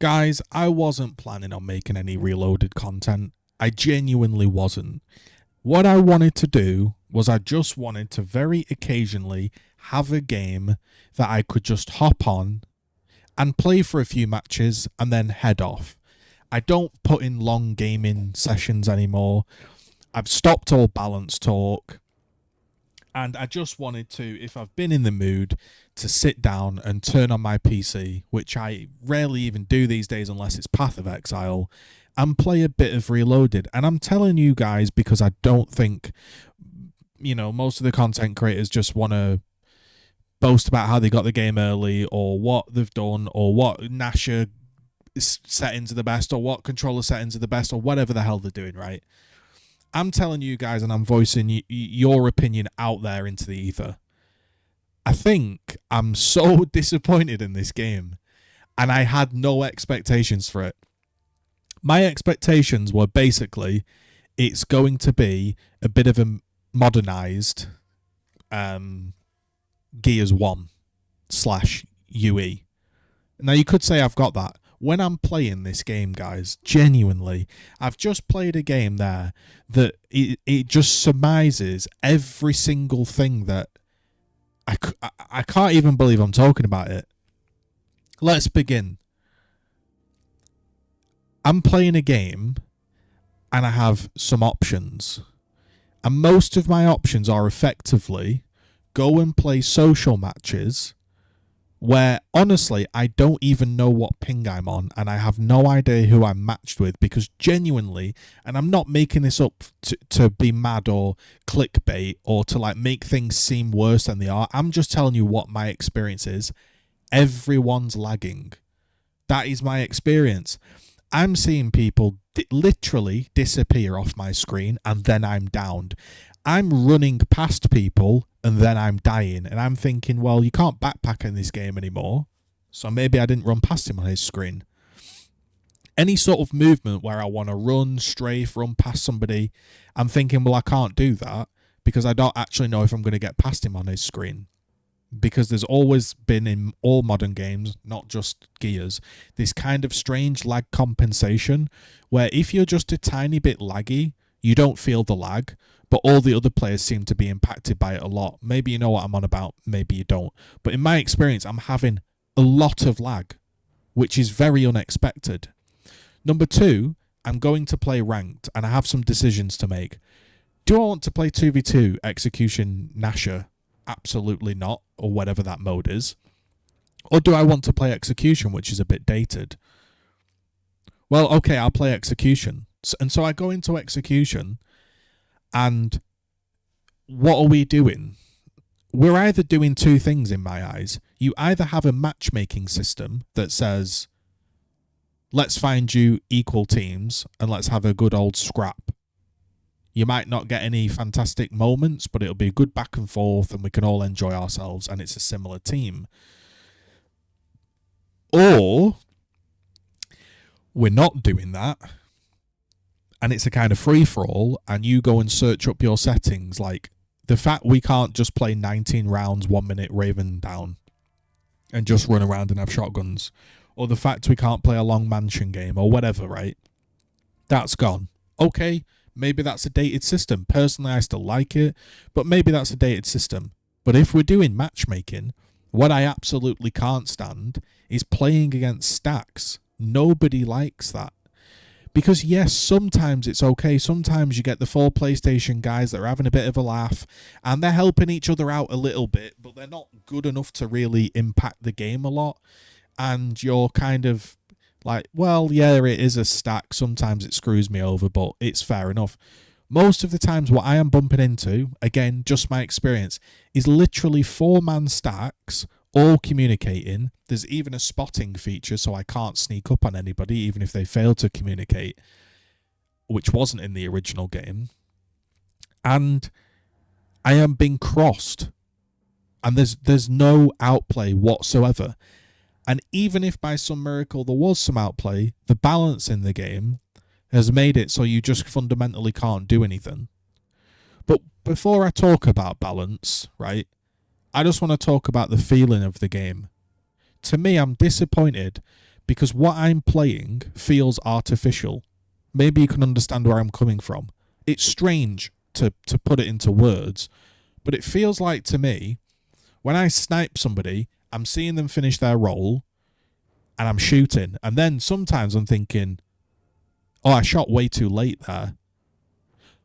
Guys, I wasn't planning on making any reloaded content. I genuinely wasn't. What I wanted to do was I just wanted to very occasionally have a game that I could just hop on and play for a few matches and then head off. I don't put in long gaming sessions anymore. I've stopped all balance talk. And I just wanted to, if I've been in the mood, to sit down and turn on my PC, which I rarely even do these days unless it's Path of Exile, and play a bit of Reloaded. And I'm telling you guys because I don't think, most of the content creators just want to boast about how they got the game early or what they've done or what Nasher settings are the best or what controller settings are the best or whatever the hell they're doing, right? I'm telling you guys and I'm voicing your opinion out there into the ether. I think I'm so disappointed in this game and I had no expectations for it. My expectations were basically it's going to be a bit of a modernized Gears 1/UE. Now you could say I've got that. When I'm playing this game, guys, genuinely, I've just played a game there that it just surmises every single thing that I can't even believe I'm talking about it. Let's begin. I'm playing a game and I have some options. And most of my options are effectively go and play social matches where honestly I don't even know what ping I'm on and I have no idea who I'm matched with because genuinely, and I'm not making this up to be mad or clickbait or to like make things seem worse than they are. I'm just telling you what my experience is. Everyone's lagging. That is my experience. I'm seeing people literally disappear off my screen and then I'm downed. I'm running past people and then I'm dying. And I'm thinking, well, you can't backpack in this game anymore. So maybe I didn't run past him on his screen. Any sort of movement where I want to run, strafe, run past somebody, I'm thinking, well, I can't do that because I don't actually know if I'm going to get past him on his screen. Because there's always been in all modern games, not just Gears, this kind of strange lag compensation where if you're just a tiny bit laggy, you don't feel the lag, but all the other players seem to be impacted by it a lot. Maybe you know what I'm on about, maybe you don't. But in my experience, I'm having a lot of lag, which is very unexpected. Number two, I'm going to play ranked, and I have some decisions to make. Do I want to play 2v2 Execution Nasher? Absolutely not, or whatever that mode is. Or do I want to play Execution, which is a bit dated? Well, okay, I'll play Execution. And so I go into Execution, and what are we doing? We're either doing two things in my eyes. You either have a matchmaking system that says, let's find you equal teams and let's have a good old scrap. You might not get any fantastic moments, but it'll be a good back and forth and we can all enjoy ourselves and it's a similar team. Or we're not doing that and it's a kind of free-for-all and you go and search up your settings, like the fact we can't just play 19 rounds, 1 minute Raven down and just run around and have shotguns, or the fact we can't play a long mansion game or whatever, right? That's gone. Okay, maybe that's a dated system. Personally, I still like it, but maybe that's a dated system. But if we're doing matchmaking, what I absolutely can't stand is playing against stacks. Nobody likes that. Because yes, sometimes it's okay. Sometimes you get the 4 PlayStation guys that are having a bit of a laugh and they're helping each other out a little bit, but they're not good enough to really impact the game a lot. And you're kind of like, well, yeah, it is a stack. Sometimes it screws me over, but it's fair enough. Most of the times what I am bumping into, again, just my experience, is literally 4-man stacks all communicating. There's even a spotting feature, so I can't sneak up on anybody, even if they fail to communicate, which wasn't in the original game. And I am being crossed. And there's no outplay whatsoever. And even if by some miracle there was some outplay, the balance in the game has made it so you just fundamentally can't do anything. But before I talk about balance, right, I just want to talk about the feeling of the game. To me, I'm disappointed because what I'm playing feels artificial. Maybe you can understand where I'm coming from. It's strange to put it into words, but it feels like to me, when I snipe somebody, I'm seeing them finish their roll and I'm shooting. And then sometimes I'm thinking, oh, I shot way too late there.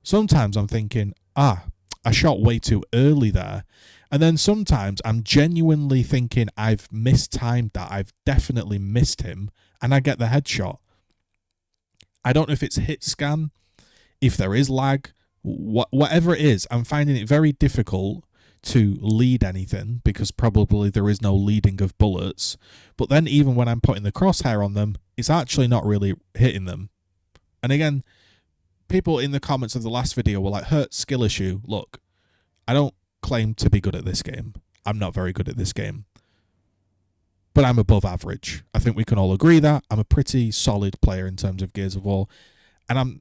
Sometimes I'm thinking, I shot way too early there. And then sometimes I'm genuinely thinking I've mistimed that. I've definitely missed him. And I get the headshot. I don't know if it's hit scan, if there is lag, whatever it is. I'm finding it very difficult to lead anything because probably there is no leading of bullets. But then even when I'm putting the crosshair on them, it's actually not really hitting them. And again, people in the comments of the last video were like, hurt skill issue. Look, I don't claim to be good at this game. I'm not very good at this game. But I'm above average. I think we can all agree that. I'm a pretty solid player in terms of Gears of War. And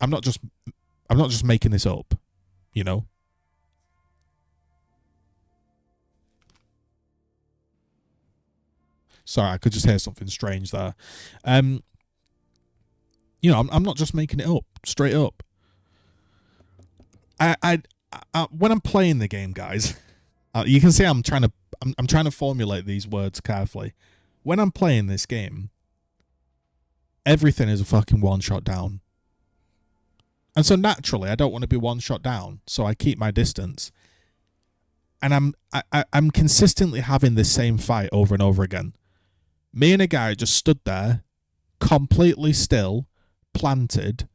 I'm not just making this up, you know? Sorry, I could just hear something strange there. You know, I'm not just making it up, straight up. I when I'm playing the game, guys, you can see I'm trying to formulate these words carefully. When I'm playing this game, everything is a fucking one shot down. And so naturally, I don't want to be one shot down, so I keep my distance. And I'm consistently having this same fight over and over again. Me and a guy just stood there, completely still, planted.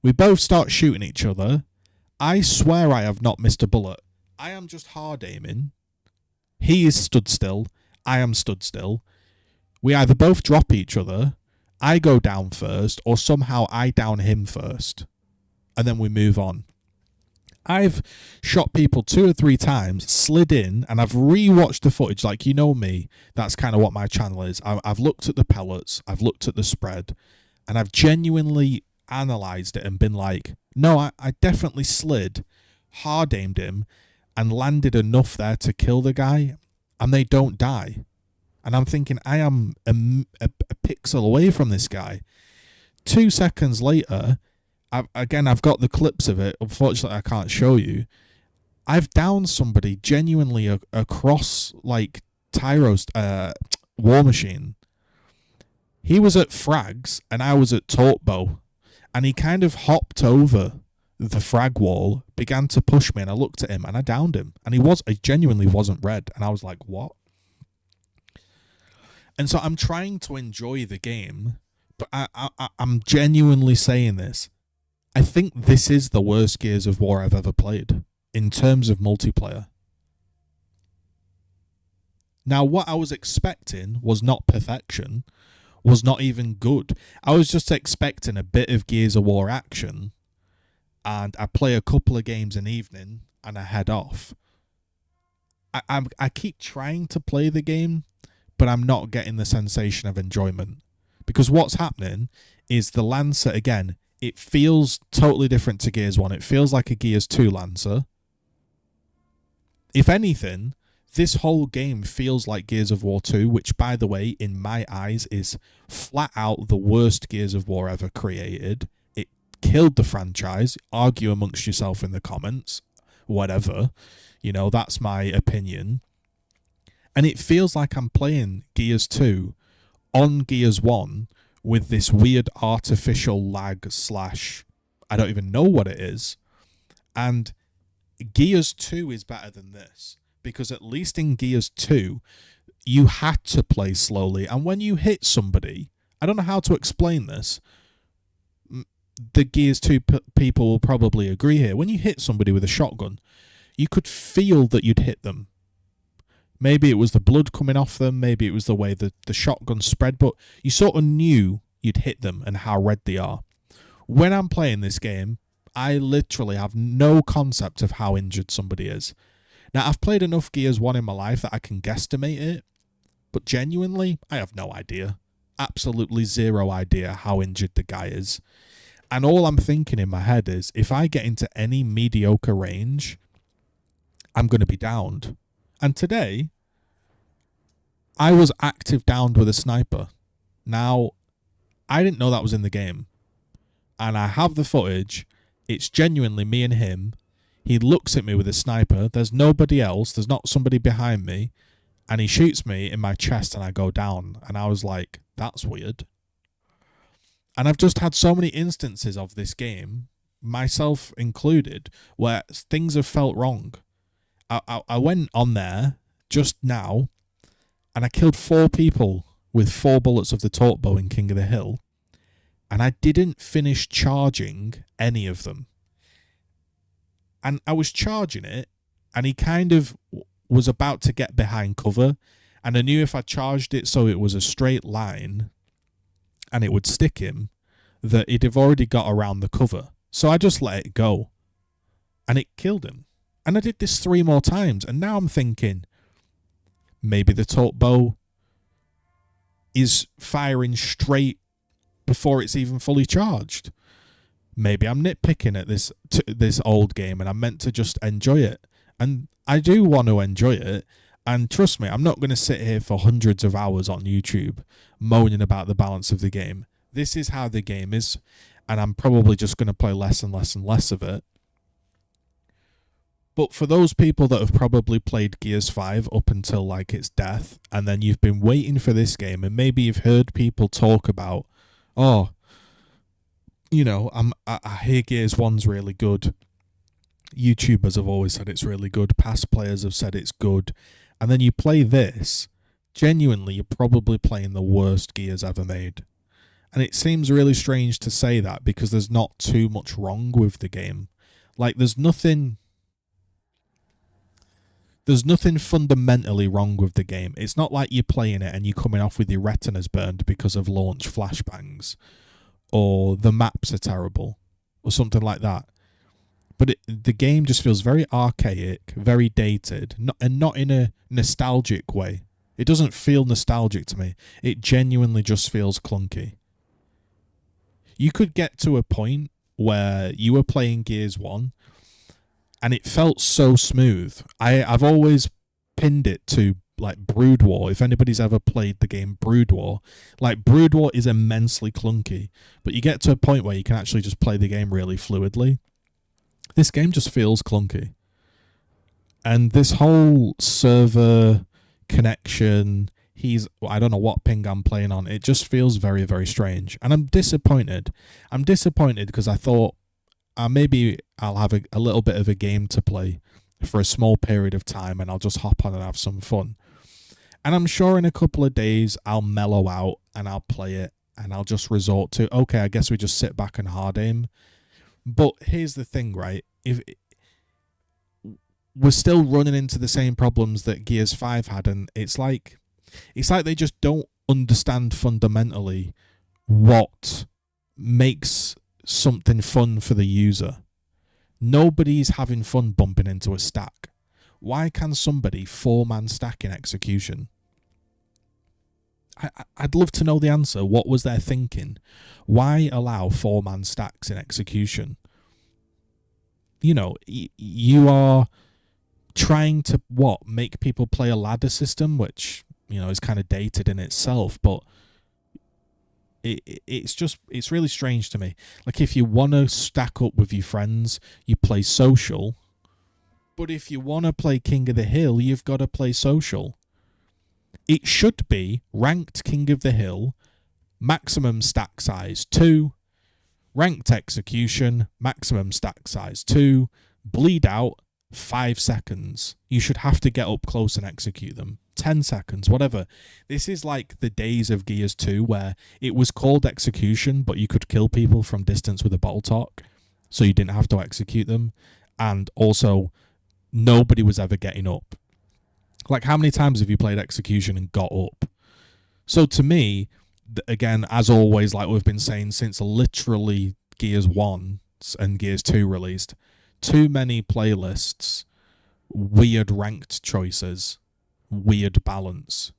We both start shooting each other. I swear I have not missed a bullet. I am just hard aiming. He is stood still. I am stood still. We either both drop each other, I go down first, or somehow I down him first. And then we move on. I've shot people 2 or 3 times, slid in, and I've rewatched the footage. Like, you know me, that's kind of what my channel is. I've looked at the pellets, I've looked at the spread, and I've genuinely analysed it and been like, no, I definitely slid, hard aimed him, and landed enough there to kill the guy, and they don't die. And I'm thinking, I am a pixel away from this guy. 2 seconds later, I've got the clips of it. Unfortunately, I can't show you. I've downed somebody genuinely across, like, Tyro's War Machine. He was at frags, and I was at Torpbo. And he kind of hopped over the frag wall, began to push me, and I looked at him, and I downed him. And he genuinely wasn't red. And I was like, what? And so I'm trying to enjoy the game, but I'm genuinely saying this. I think this is the worst Gears of War I've ever played in terms of multiplayer. Now, what I was expecting was not perfection, was not even good. I was just expecting a bit of Gears of War action, and I play a couple of games an evening, and I head off. I keep trying to play the game, but I'm not getting the sensation of enjoyment. Because what's happening is the Lancer, again, it feels totally different to Gears 1. It feels like a Gears 2 Lancer. If anything, this whole game feels like Gears of War 2, which, by the way, in my eyes, is flat out the worst Gears of War ever created. It killed the franchise. Argue amongst yourself in the comments. Whatever. You know, that's my opinion. And it feels like I'm playing Gears 2 on Gears 1 with this weird artificial lag / I don't even know what it is. And Gears 2 is better than this, because at least in Gears 2, you had to play slowly. And when you hit somebody, I don't know how to explain this, the Gears 2 people will probably agree here. When you hit somebody with a shotgun, you could feel that you'd hit them. Maybe it was the blood coming off them. Maybe it was the way the shotgun spread. But you sort of knew you'd hit them and how red they are. When I'm playing this game, I literally have no concept of how injured somebody is. Now, I've played enough Gears 1 in my life that I can guesstimate it. But genuinely, I have no idea. Absolutely zero idea how injured the guy is. And all I'm thinking in my head is, if I get into any mediocre range, I'm going to be downed. And today, I was active downed with a sniper. Now, I didn't know that was in the game. And I have the footage. It's genuinely me and him. He looks at me with a sniper. There's nobody else. There's not somebody behind me. And he shoots me in my chest and I go down. And I was like, that's weird. And I've just had so many instances of this game, myself included, where things have felt wrong. I went on there just now and I killed 4 people with 4 bullets of the torque bow in King of the Hill. And I didn't finish charging any of them. And I was charging it, and he kind of was about to get behind cover. And I knew if I charged it so it was a straight line and it would stick him, that he'd have already got around the cover. So I just let it go. And it killed him. And I did this 3 more times. And now I'm thinking, maybe the torque bow is firing straight before it's even fully charged. Maybe I'm nitpicking at this old game and I'm meant to just enjoy it. And I do want to enjoy it. And trust me, I'm not going to sit here for hundreds of hours on YouTube moaning about the balance of the game. This is how the game is. And I'm probably just going to play less and less and less of it. But for those people that have probably played Gears 5 up until like its death, and then you've been waiting for this game, and maybe you've heard people talk about, oh, you know, I hear Gears 1's really good. YouTubers have always said it's really good. Past players have said it's good. And then you play this, genuinely, you're probably playing the worst Gears ever made. And it seems really strange to say that because there's not too much wrong with the game. Like, there's nothing fundamentally wrong with the game. It's not like you're playing it and you're coming off with your retinas burned because of launch flashbangs, or the maps are terrible, or something like that. But the game just feels very archaic, very dated, and not in a nostalgic way. It doesn't feel nostalgic to me. It genuinely just feels clunky. You could get to a point where you were playing Gears 1 and it felt so smooth. I've always pinned it to like Brood War. If anybody's ever played the game Brood War, like Brood War is immensely clunky, but you get to a point where you can actually just play the game really fluidly. This game just feels clunky. And this whole server connection, I don't know what ping I'm playing on. It just feels very, very strange. And I'm disappointed. I'm disappointed because I thought maybe I'll have a little bit of a game to play for a small period of time and I'll just hop on and have some fun. And I'm sure in a couple of days I'll mellow out and I'll play it and I'll just resort to, okay, I guess we just sit back and hard aim. But here's the thing, right? If we're still running into the same problems that Gears 5 had, and it's like they just don't understand fundamentally what makes something fun for the user. Nobody's having fun bumping into a stack. Why can somebody 4-man stack in execution? I'd love to know the answer. What was their thinking? Why allow 4-man stacks in execution? You know, you are trying to, make people play a ladder system, which, you know, is kind of dated in itself, but it's really strange to me. Like, if you want to stack up with your friends, you play social, but if you want to play King of the Hill, you've got to play social. It should be ranked King of the Hill, maximum stack size 2, ranked execution, maximum stack size 2, bleed out 5 seconds. You should have to get up close and execute them. 10 seconds, whatever. This is like the days of Gears 2 where it was called execution, but you could kill people from distance with a bottle talk, so you didn't have to execute them. And also, nobody was ever getting up. Like, how many times have you played execution and got up? So to me, again, as always, like we've been saying since literally Gears 1 and Gears 2 released, too many playlists, weird ranked choices, weird balance.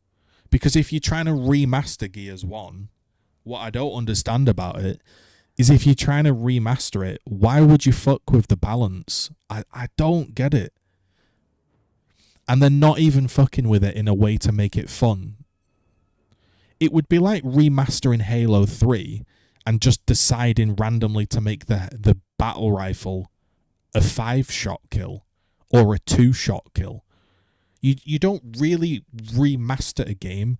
Because if you're trying to remaster Gears 1, what I don't understand about it is if you're trying to remaster it, why would you fuck with the balance? I don't get it. And they're not even fucking with it in a way to make it fun. it would be like remastering Halo 3 and just deciding randomly to make the battle rifle a 5-shot kill or a 2-shot kill. You don't really remaster a game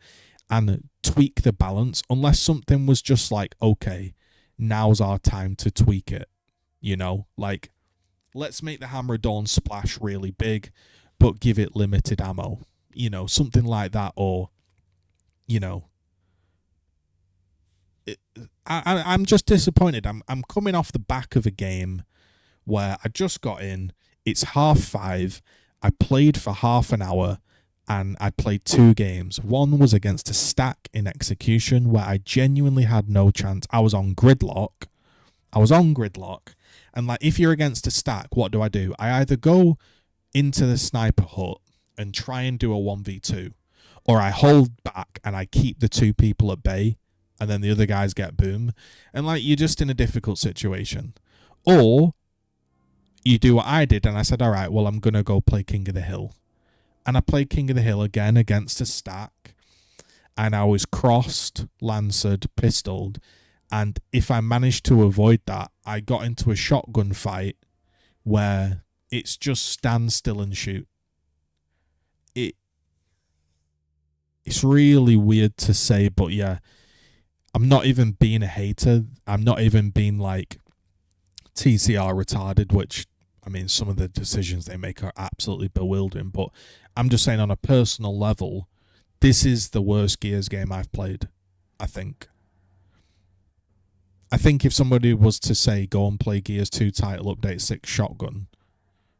and tweak the balance unless something was just like, okay, now's our time to tweak it. You know, like, let's make the Hammer of Dawn splash really big, but give it limited ammo. You know, something like that. Or, you know, I'm just disappointed. I'm coming off the back of a game where I just got in. It's 5:30. I played for half an hour and I played 2 games. One was against a stack in execution where I genuinely had no chance. I was on gridlock. And like, if you're against a stack, what do? I either go into the sniper hut and try and do a 1v2, or I hold back and I keep the 2 people at bay and then the other guys get boom. And like, you're just in a difficult situation. Or you do what I did and I said, all right, well, I'm going to go play King of the Hill. And I played King of the Hill again against a stack. And I was crossed, lancered, pistoled. And if I managed to avoid that, I got into a shotgun fight where it's just stand still and shoot. It's really weird to say, but yeah, I'm not even being a hater. I'm not even being like TCR retarded, which, I mean, some of the decisions they make are absolutely bewildering, but I'm just saying on a personal level, this is the worst Gears game I've played, I think. I think if somebody was to say, go and play Gears 2 Title Update 6 Shotgun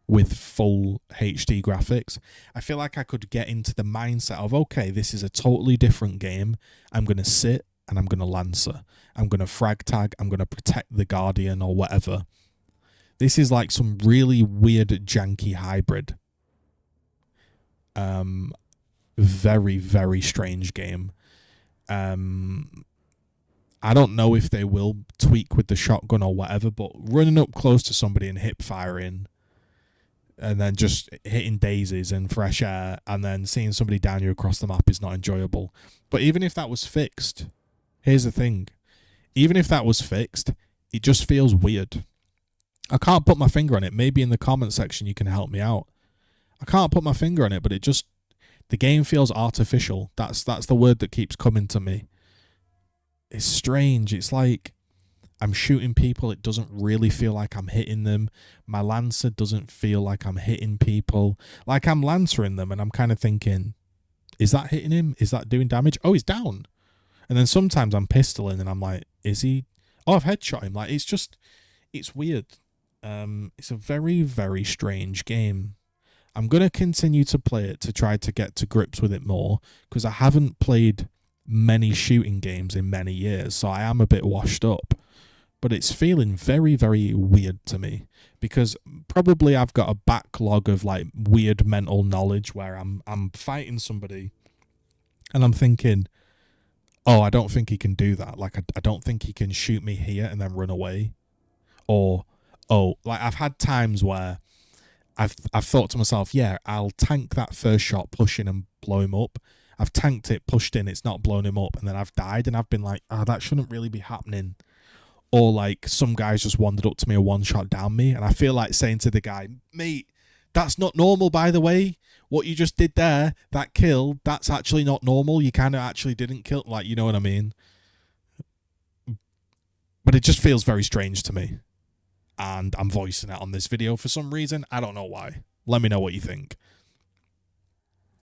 with full HD graphics, I feel like I could get into the mindset of, okay, this is a totally different game. I'm going to sit and I'm going to lancer. I'm going to frag tag. I'm going to protect the Guardian or whatever. This is like some really weird, janky hybrid. Very, very strange game. I don't know if they will tweak with the shotgun or whatever, but running up close to somebody and hip firing and then just hitting daisies and fresh air and then seeing somebody down you across the map is not enjoyable. But even if that was fixed, here's the thing. Even if that was fixed, it just feels weird. I can't put my finger on it. Maybe in the comment section you can help me out. I can't put my finger on it, but the game feels artificial. That's the word that keeps coming to me. It's strange. It's like I'm shooting people. It doesn't really feel like I'm hitting them. My Lancer doesn't feel like I'm hitting people. Like I'm lancering them and I'm kind of thinking, is that hitting him? Is that doing damage? Oh, he's down. And then sometimes I'm pistoling and I'm like, is he? Oh, I've headshot him. Like, it's weird. It's a very, very strange game. I'm going to continue to play it to try to get to grips with it more because I haven't played many shooting games in many years, so I am a bit washed up. But it's feeling very, very weird to me because probably I've got a backlog of like weird mental knowledge where I'm fighting somebody and I'm thinking, oh, I don't think he can do that. Like, I don't think he can shoot me here and then run away. Or, oh, like I've had times where I've thought to myself, yeah, I'll tank that first shot, push in and blow him up. I've tanked it, pushed in, it's not blown him up, and then I've died, and I've been like, that shouldn't really be happening. Or like some guys just wandered up to me and one-shot down me, and I feel like saying to the guy, mate, that's not normal, by the way. What you just did there, that kill, that's actually not normal. You kind of actually didn't kill, like, you know what I mean? But it just feels very strange to me. And I'm voicing it on this video for some reason. I don't know why. Let me know what you think.